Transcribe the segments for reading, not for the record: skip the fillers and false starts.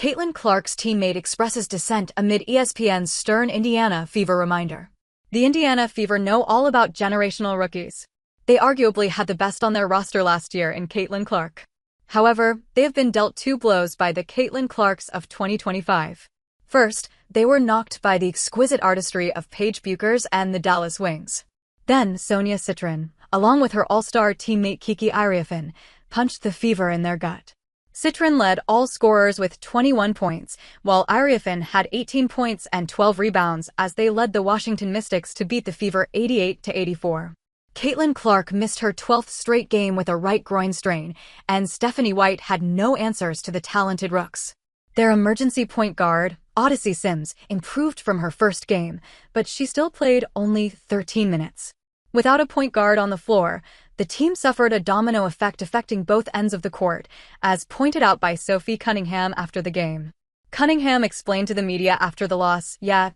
Caitlin Clark's teammate expresses dissent amid ESPN's stern Indiana Fever reminder. The Indiana Fever know all about generational rookies. They arguably had the best on their roster last year in Caitlin Clark. However, they have been dealt two blows by the Caitlin Clarks of 2025. First, they were knocked by the exquisite artistry of Paige Bueckers and the Dallas Wings. Then, Sonia Citrin, along with her all-star teammate Kiki Iriafen, punched the Fever in their gut. Citrin led all scorers with 21 points, while Iriafen had 18 points and 12 rebounds as they led the Washington Mystics to beat the Fever 88-84. Caitlin Clark missed her 12th straight game with a right groin strain, and Stephanie White had no answers to the talented Rooks. Their emergency point guard, Odyssey Sims, improved from her first game, but she still played only 13 minutes. Without a point guard on the floor, the team suffered a domino effect affecting both ends of the court, as pointed out by Sophie Cunningham after the game. Cunningham explained to the media after the loss, "Yeah,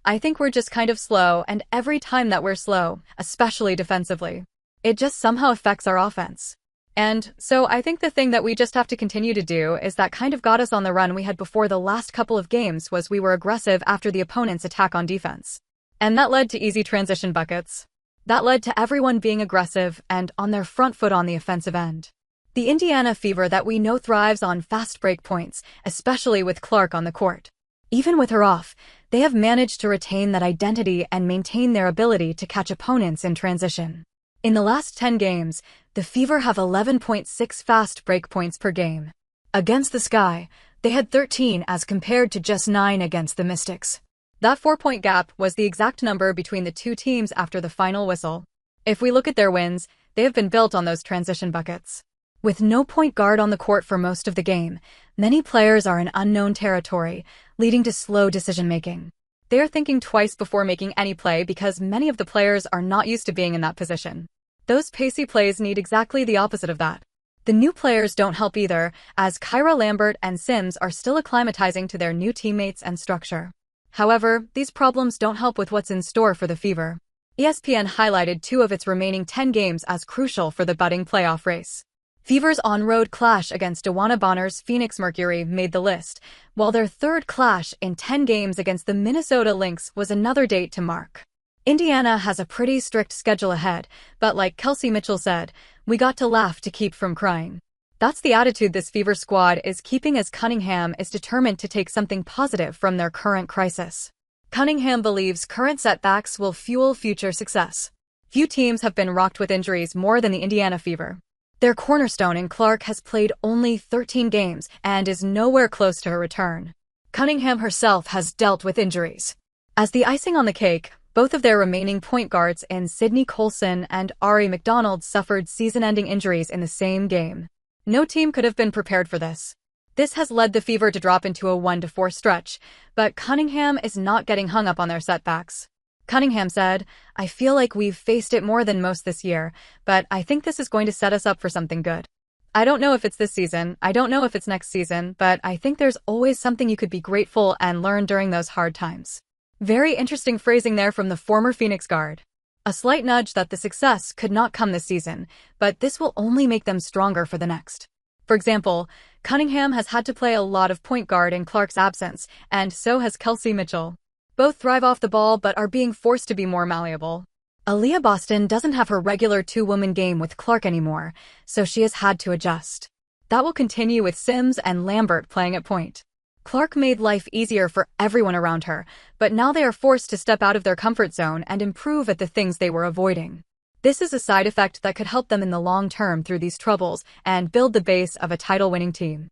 I think we're just kind of slow, and every time that we're slow, especially defensively, it just somehow affects our offense. And so I think the thing that we just have to continue to do is that kind of got us on the run we had before the last couple of games was we were aggressive after the opponent's attack on defense. And that led to easy transition buckets. That led to everyone being aggressive and on their front foot on the offensive end. The Indiana Fever that we know thrives on fast break points, especially with Clark on the court. Even with her off, they have managed to retain that identity and maintain their ability to catch opponents in transition. In the last 10 games, the Fever have 11.6 fast break points per game. Against the Sky, they had 13 as compared to just 9 against the Mystics. That 4-point gap was the exact number between the two teams after the final whistle. If we look at their wins, they have been built on those transition buckets. With no point guard on the court for most of the game, many players are in unknown territory, leading to slow decision-making. They are thinking twice before making any play because many of the players are not used to being in that position. Those pacey plays need exactly the opposite of that. The new players don't help either, as Kyra Lambert and Sims are still acclimatizing to their new teammates and structure. However, these problems don't help with what's in store for the Fever. ESPN highlighted 2 of its remaining 10 games as crucial for the budding playoff race. Fever's on-road clash against DeWanna Bonner's Phoenix Mercury made the list, while their third clash in 10 games against the Minnesota Lynx was another date to mark. Indiana has a pretty strict schedule ahead, but like Kelsey Mitchell said, we got to laugh to keep from crying. That's the attitude this Fever squad is keeping as Cunningham is determined to take something positive from their current crisis. Cunningham believes current setbacks will fuel future success. Few teams have been rocked with injuries more than the Indiana Fever. Their cornerstone in Clark has played only 13 games and is nowhere close to her return. Cunningham herself has dealt with injuries. As the icing on the cake, both of their remaining point guards in Sydney Colson and Ari McDonald suffered season-ending injuries in the same game. No team could have been prepared for this. This has led the Fever to drop into a 1-4 stretch, but Cunningham is not getting hung up on their setbacks. Cunningham said, "I feel like we've faced it more than most this year, but I think this is going to set us up for something good. I don't know if it's this season, I don't know if it's next season, but I think there's always something you could be grateful and learn during those hard times." Very interesting phrasing there from the former Phoenix guard. A slight nudge that the success could not come this season, but this will only make them stronger for the next. For example, Cunningham has had to play a lot of point guard in Clark's absence, and so has Kelsey Mitchell. Both thrive off the ball but are being forced to be more malleable. Aaliyah Boston doesn't have her regular 2-woman game with Clark anymore, so she has had to adjust. That will continue with Sims and Lambert playing at point. Clark made life easier for everyone around her, but now they are forced to step out of their comfort zone and improve at the things they were avoiding. This is a side effect that could help them in the long term through these troubles and build the base of a title-winning team.